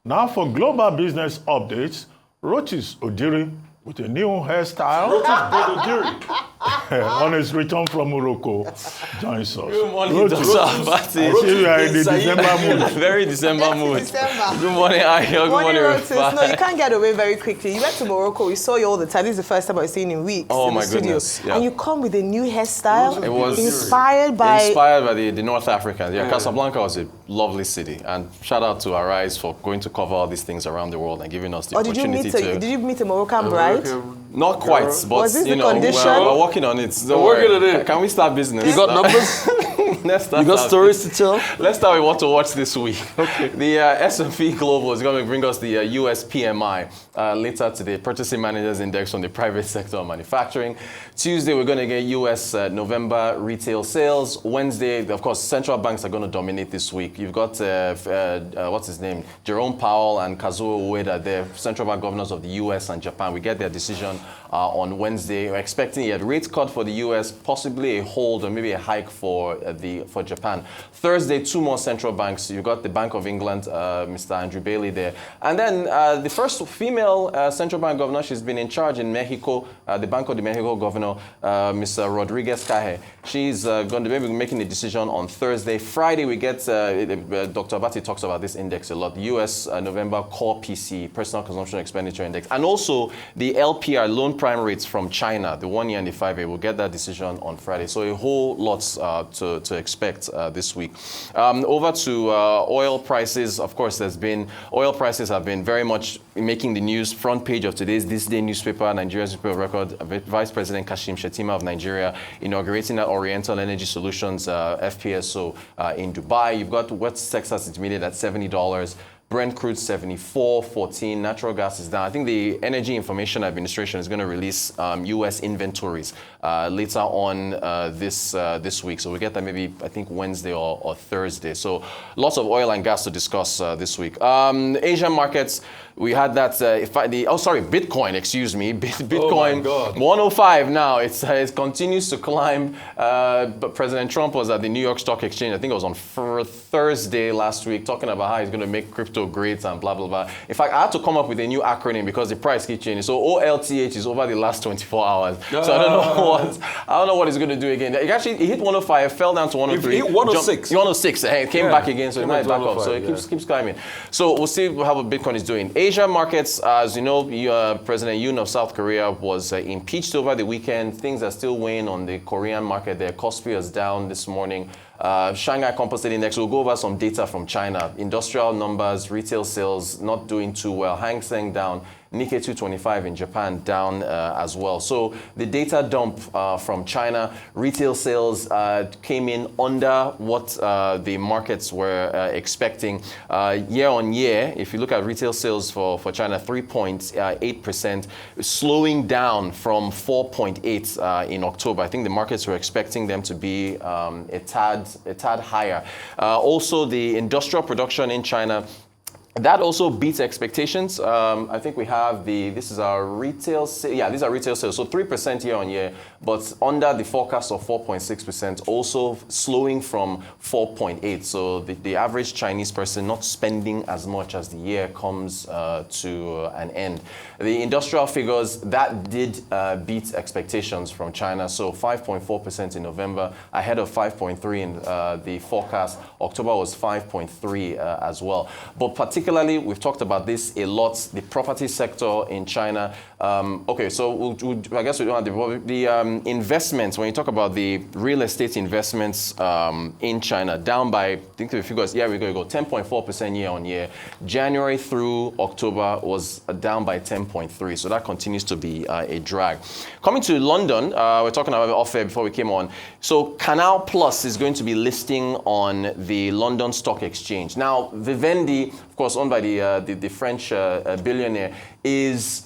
Now for global business updates, Rotus Oddiri with a new hairstyle. Rotus Oddiri. On his return from Morocco, joins us. Good morning, Dr. Abati. I see you are in the December mood. Very December mood. December. Good morning, Ayo. Good morning, Rotus. Rufa. No, you can't get away very quickly. You went to Morocco. We saw you all the time. This is the first time I've seen you in weeks in my the studio. goodness. Yeah. And you come with a new hairstyle. It was inspired by the North Africans. Yeah, Casablanca was a lovely city. And shout out to Arise for going to cover all these things around the world and giving us the opportunity did you meet a Moroccan bride? Not quite, but Was this you the know, condition? we're working on it. Don't working worry. on it. Can we start business? You got numbers? Let's start You got now. stories to tell? Let's start with what to watch this week. Okay. The S&P Global is going to bring us the US PMI later today, Purchasing Managers Index on the private sector of manufacturing. Tuesday, we're going to get US November retail sales. Wednesday, of course, central banks are going to dominate this week. You've got, what's his name? Jerome Powell and Kazuo Ueda, the central bank governors of the US and Japan. We get their decision on Wednesday. We're expecting a rate cut for the US, possibly a hold or maybe a hike for Japan. Thursday, two more central banks. You've got the Bank of England, Mr. Andrew Bailey there. And then the first female central bank governor, she's been in charge in Mexico, the Banco de Mexico governor, Mr. Rodriguez Caje. She's going to be making a decision on Thursday. Friday, we get, Dr. Abati talks about this index a lot, the US November Core PC, Personal Consumption Expenditure Index, and also the LPR, loan prime rates from China, the 1 year and the 5 year. We'll get that decision on Friday. So a whole lot to expect this week. Over to oil prices. Of course, oil prices have been very much making the news. Front page of today's This Day newspaper, Nigeria's newspaper of record, Vice President Kashim Shettima of Nigeria inaugurating that Oriental Energy Solutions FPSO in Dubai. You've got West Texas Intermediate at $70. Brent crude 74.14. Natural gas is down. I think the Energy Information Administration is going to release U.S. inventories later on this week. So we get that maybe, I think, Wednesday or Thursday. So lots of oil and gas to discuss this week. Asian markets, we had that, Bitcoin, excuse me. Bitcoin, 105 now. It continues to climb. But President Trump was at the New York Stock Exchange, I think it was on Thursday last week, talking about how he's going to make crypto great and blah, blah, blah. In fact, I had to come up with a new acronym because the price keeps changing. So OLTH is over the last 24 hours. So I don't know what he's going to do again. He hit 105, fell down to 103. He hit 106. 106, it came back again, so it's not back up. So it keeps climbing. So we'll see how Bitcoin is doing. Asia markets, as you know, President Yoon of South Korea was impeached over the weekend. Things are still weighing on the Korean market there. Kospi is down this morning. Shanghai Composite Index, we'll go over some data from China. Industrial numbers, retail sales not doing too well. Hang Seng down. Nikkei 225 in Japan down as well. So the data dump from China, retail sales came in under what the markets were expecting. Year on year, if you look at retail sales for China, 3.8%, slowing down from 4.8 in October. I think the markets were expecting them to be a tad higher. Also, the industrial production in China, that also beats expectations. I think we have this is our retail sales. Yeah, these are retail sales. So 3% year on year, but under the forecast of 4.6%, also slowing from 4.8. So the average Chinese person not spending as much as the year comes to an end. The industrial figures, that did beat expectations from China. So 5.4% in November, ahead of 5.3 in the forecast. October was 5.3 as well. But particularly, we've talked about this a lot, the property sector in China. Okay, so I guess we don't have the investments. When you talk about the real estate investments in China, down by, I think the figures, here we go, 10.4% year on year. January through October was down by 10.3%. So that continues to be a drag. Coming to London, we're talking about off air before we came on. So Canal Plus is going to be listing on the London Stock Exchange. Now, Vivendi, of course, owned by the French billionaire, is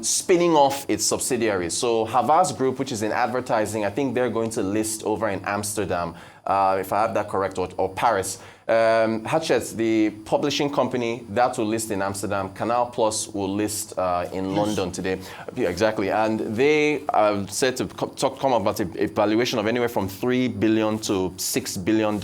spinning off its subsidiaries. So Havas Group, which is in advertising, I think they're going to list over in Amsterdam, if I have that correct, or Paris. Hachette, the publishing company, that will list in Amsterdam. Canal Plus will list in London today. Yeah, exactly. And they are said to come about a valuation of anywhere from $3 billion to $6 billion.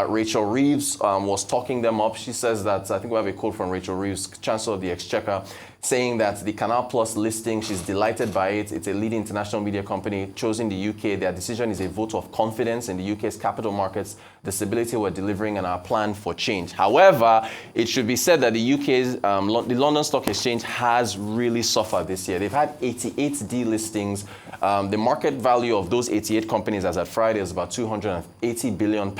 Rachel Reeves was talking them up. She says that, I think we have a quote from Rachel Reeves, Chancellor of the Exchequer, saying that the Canal Plus listing, she's delighted by it. It's a leading international media company chosen in the UK. Their decision is a vote of confidence in the UK's capital markets, the stability we're delivering, and our plan for change. However, it should be said that the UK's, the London Stock Exchange has really suffered this year. They've had 88 delistings. The market value of those 88 companies as at Friday is about £280 billion.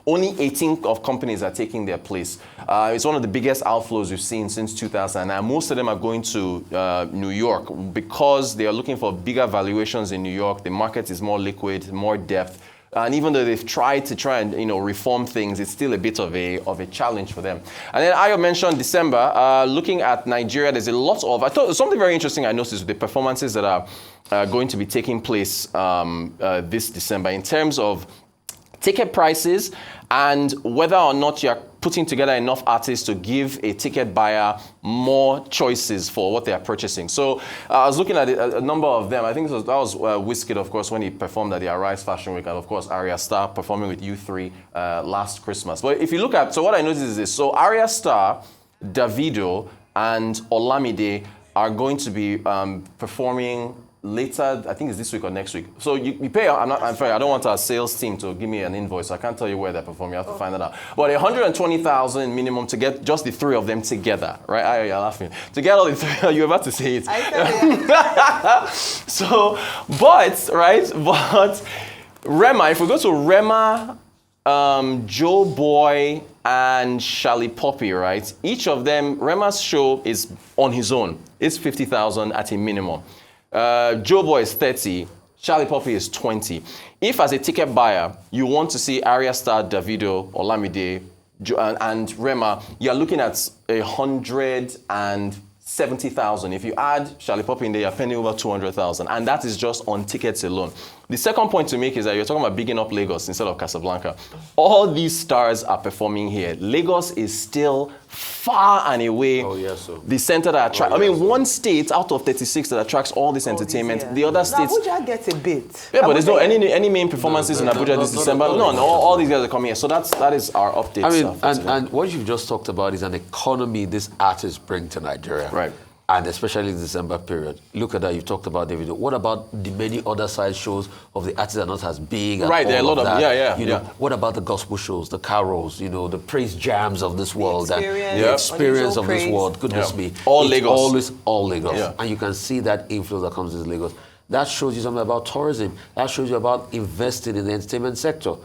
Only 18 of companies are taking their place. It's one of the biggest outflows we've seen since 2009. Most of them are going to New York because they are looking for bigger valuations in New York. The market is more liquid, more depth. And even though they've tried and reform things, it's still a bit of a challenge for them. And then Ayo mentioned December. Looking at Nigeria, there's a lot of, I thought something very interesting I noticed with the performances that are going to be taking place this December in terms of ticket prices and whether or not you're putting together enough artists to give a ticket buyer more choices for what they are purchasing. So I was looking at a number of them. I think that was Wizkid, of course, when he performed at the Arise Fashion Week, and of course Arya Starr performing with U3 last Christmas. But if you look at, so what I noticed is this. So Arya Starr, Davido, and Olamide are going to be performing later, I think it's this week or next week. So you pay, I'm sorry, I don't want our sales team to give me an invoice, so I can't tell you where they're performing, you have to find that out. But 120,000 minimum to get just the three of them together, right? You're laughing. To get all the three, you're about to say it. So, but Rema, if we go to Rema, Joe Boy, and Charlie Poppy, right? Each of them, Rema's show is on his own. It's 50,000 at a minimum. Joe Boy is 30, Charlie Poppy is 20. If as a ticket buyer, you want to see Arya Starr, Davido, Olamide, and Rema, you're looking at 170,000. If you add Charlie Poppy in there, you're spending over 200,000. And that is just on tickets alone. The second point to make is that you're talking about bigging up Lagos instead of Casablanca. All these stars are performing here. Lagos is still far and away the center that attracts. One state out of 36 that attracts all this entertainment. The other states. Abuja gets a bit. Yeah, but there's no any main performances in Abuja this December. No, all these guys are coming here. So that is our update. And what you've just talked about is an economy these artists bring to Nigeria. Right. And especially the December period. Look at that, you've talked about Davido. What about the many other side shows of the artists that are not as big? And right, there are a lot of that? What about the gospel shows, the carols, the praise jams of this world, the experience of this world? Goodness me. All Lagos. All Lagos. Yeah. And you can see that influence that comes into Lagos. That shows you something about tourism. That shows you about investing in the entertainment sector.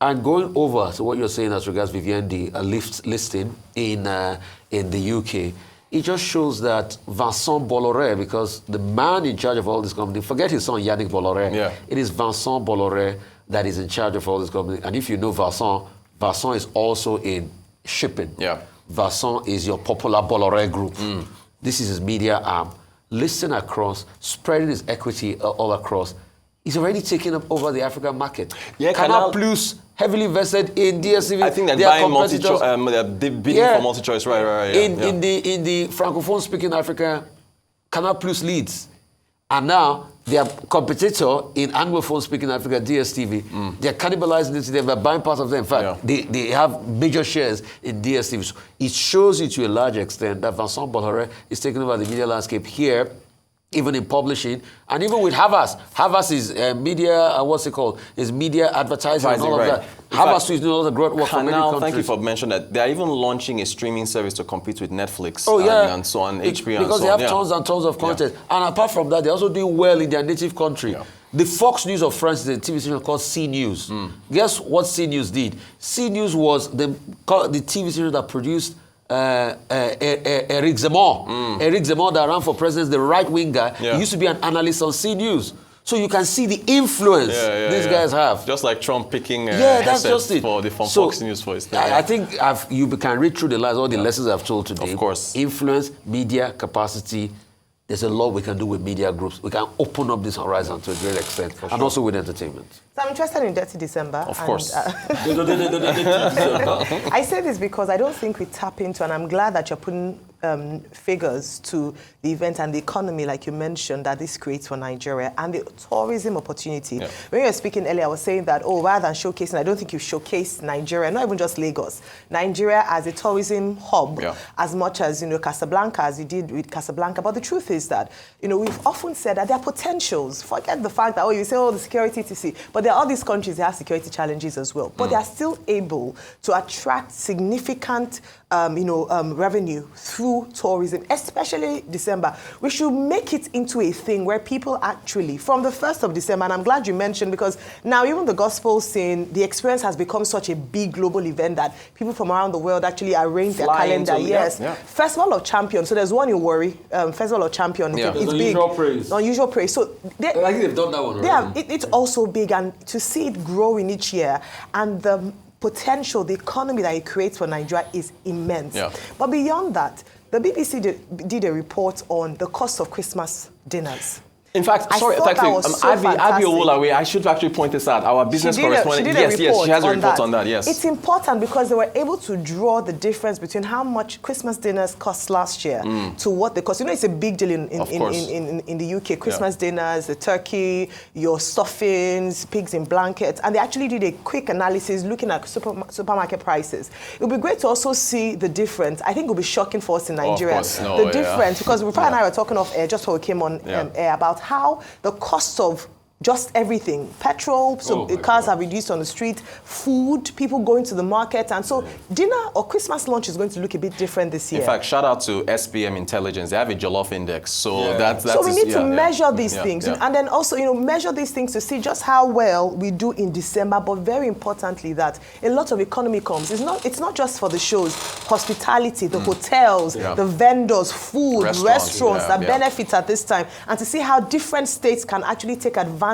And going over to what you're saying as regards Vivendi, a listing in the UK, it just shows that Vincent Bolloré, because the man in charge of all this company, forget his son Yannick Bolloré, it is Vincent Bolloré that is in charge of all this company. And if you know Vincent is also in shipping. Yeah. Vincent is your popular Bolloré group. This is his media arm. Listing across, spreading his equity all across. He's already taken up over the African market. Yeah, Canal Plus heavily invested in DSTV. I think they're buying they're bidding for multi-choice, right. In the Francophone speaking Africa, Canal Plus leads. And now their competitor in Anglophone speaking Africa, DSTV, they're cannibalizing DSTV, they're buying part of them. In fact, they have major shares in DSTV. So it shows you to a large extent that Vincent Bolloré is taking over the media landscape here, even in publishing, and even with Havas. Havas is media, what's it called? Is media advertising and all of that. Havas is doing all the great work for many countries. Thank you for mentioning that. They're even launching a streaming service to compete with Netflix and so on, HBO and so on. Because they have tons and tons of content. And apart from that, they're also doing well in their native country. The Fox News of France is a TV station called C News. Guess what C News did? C News was the TV station that produced Eric Zemmour. Eric Zemmour that ran for president, the right-wing guy. He used to be an analyst on C News. So you can see the influence these guys have. Just like Trump picking that's just it. from Fox News for his thing. I think you can read through the lines, all the lessons I've told today. Of course. Influence, media, capacity, there's a lot we can do with media groups. We can open up this horizon to a great extent, and also with entertainment. So I'm interested in Detty December. Of course. I say this because I don't think we tap into, and I'm glad that you're putting figures to the event and the economy, like you mentioned, that this creates for Nigeria, and the tourism opportunity. Yeah. When you were speaking earlier, I was saying that, rather than showcasing, I don't think you showcased Nigeria, not even just Lagos, Nigeria as a tourism hub, as much as, Casablanca, as you did with Casablanca. But the truth is that, we've often said that there are potentials. Forget the fact that, you say, the security etc. But there are all these countries that have security challenges as well. But they are still able to attract significant revenue through tourism, especially December. We should make it into a thing where people actually, from the 1st of December, and I'm glad you mentioned, because now even the gospel scene, the experience has become such a big global event that people from around the world actually arrange their calendar. Festival of Champions. So there's one in Warri, Festival of Champions. It's big. Unusual praise. So I think they've done that one already. It's also big, and to see it growing each year, and the potential, the economy that it creates for Nigeria is immense. But beyond that, the BBC did a report on the cost of Christmas dinners. In fact, sorry, Abby Owolawe, I should actually point this out. Our business correspondent, yes, she has a report on that, yes. It's important because they were able to draw the difference between how much Christmas dinners cost last year to what they cost. It's a big deal in the UK. Christmas dinners, the turkey, your stuffings, pigs in blankets, and they actually did a quick analysis looking at supermarket prices. It would be great to also see the difference. I think it would be shocking for us in Nigeria. The difference, because Rufai and I were talking off air just before we came on air about how the cost of just everything, petrol, so cars have reduced on the street, food, people going to the market, and so dinner or Christmas lunch is going to look a bit different this year. In fact, shout out to SPM Intelligence. They have a jollof index, so so we need to measure these things, and then also measure these things to see just how well we do in December. But very importantly, that a lot of economy comes. It's not just for the shows, hospitality, the hotels, the vendors, food, restaurants that benefit at this time, and to see how different states can actually take advantage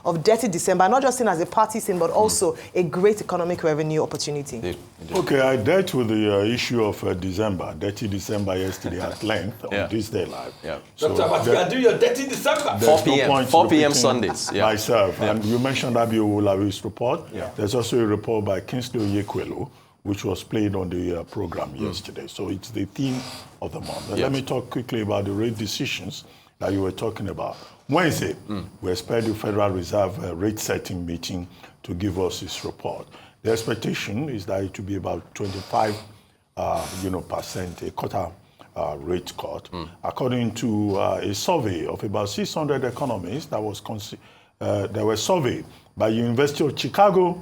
of Detty December, not just seen as a party scene, but also a great economic revenue opportunity. Okay, I dealt with the issue of December, Detty December yesterday at length on this day live. So Dr. Batika, do your Detty December. 4 p.m. Sundays. Myself, and you mentioned Abi Owolawe's report. There's also a report by Kingsley Oyekwelu, which was played on the program yesterday. So it's the theme of the month. Let me talk quickly about the rate decisions that you were talking about. Wednesday, we expect the Federal Reserve rate-setting meeting to give us this report. The expectation is that it will be about 25%, a quarter rate cut, according to a survey of about 600 economists that were surveyed by University of Chicago,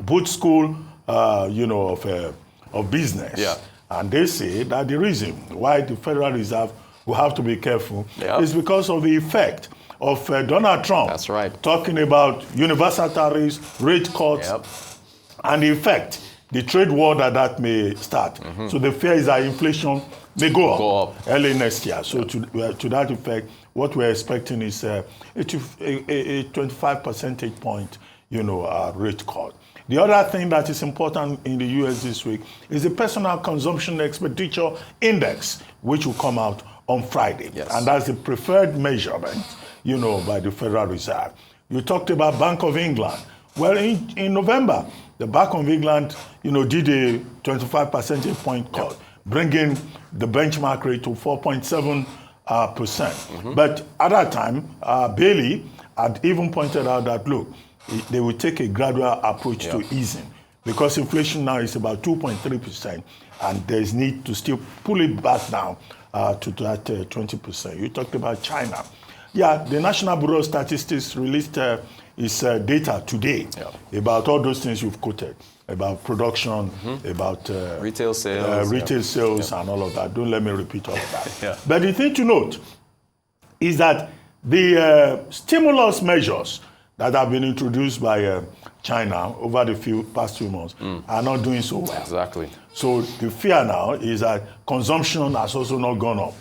Booth School, of Business, and they say that the reason why the Federal Reserve will have to be careful is because of the effect of Donald Trump talking about universal tariffs, rate cuts, and the effect, the trade war that may start. So the fear is that inflation may go up early next year. So to that effect, what we're expecting is a 25 percentage point, rate cut. The other thing that is important in the U.S. this week is the Personal Consumption Expenditure Index, which will come out on Friday. And that's the preferred measurement, by the Federal Reserve. You talked about Bank of England. Well, in November, the Bank of England, did a 25 percentage point cut, bringing the benchmark rate to 4.7%. But at that time, Bailey had even pointed out that, look, they will take a gradual approach to easing, because inflation now is about 2.3%, and there's need to still pull it back down to that 20%. You talked about China. The National Bureau of Statistics released its data today about all those things you've quoted, about production, about retail sales, and all of that. Don't let me repeat all of that. But the thing to note is that the stimulus measures that have been introduced by China over the past few months are not doing so well. Exactly. So the fear now is that consumption has also not gone up.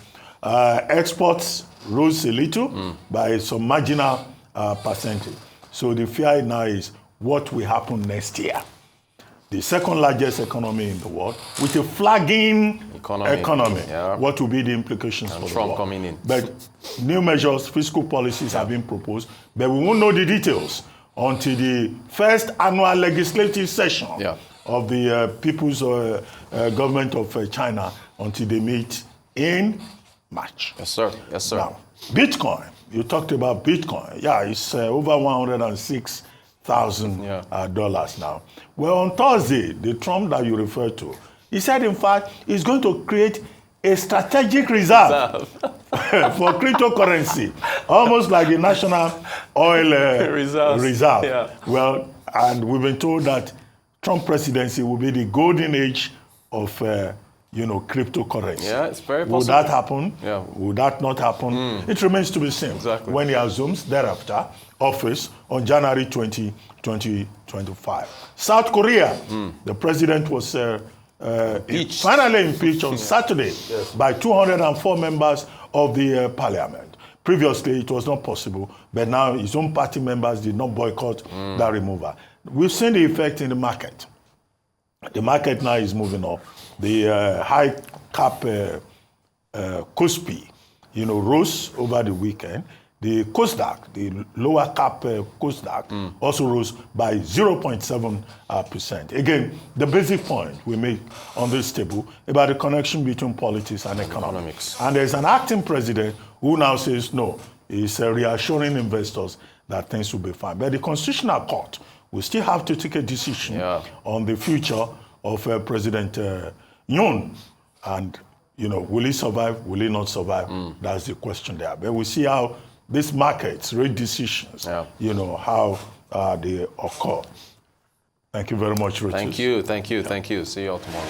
Exports rose a little by some marginal percentage. So the fear now is what will happen next year. the second largest economy in the world, with a flagging economy. Yeah. What will be the implications for Trump the world? coming in. But new measures, fiscal policies have been proposed, but we won't know the details until the first annual legislative session of the People's Government of China, until they meet in March. Yes, sir. Yes, sir. Now, Bitcoin, you talked about Bitcoin. Yeah, it's over $106,000 now. Well, on Thursday, the Trump that you referred to, he said, in fact, he's going to create a strategic reserve for cryptocurrency, almost like the national oil reserve. Yeah. Well, and we've been told that Trump presidency will be the golden age of cryptocurrency. Yeah, it's very possible. Will that happen? Yeah. Will that not happen? It remains to be seen. Exactly. When he assumes thereafter office on January 20, 2025. South Korea, the president was finally impeached on Saturday by 204 members of the parliament. Previously, it was not possible, but now his own party members did not boycott that removal. We've seen the effect in the market. The market now is moving up. The high cap KOSPI, rose over the weekend. The KOSDAQ, the lower cap KOSDAQ, also rose by 0.7%. Again, the basic point we make on this table about the connection between politics and economics. And there's an acting president who now says no. He's reassuring investors that things will be fine. But the Constitutional Court will still have to take a decision on the future of President Yoon. And, will he survive? Will he not survive? That's the question there. But we see how these markets, rate decisions, how they occur. Thank you very much, Rotus. Thank you. See you all tomorrow.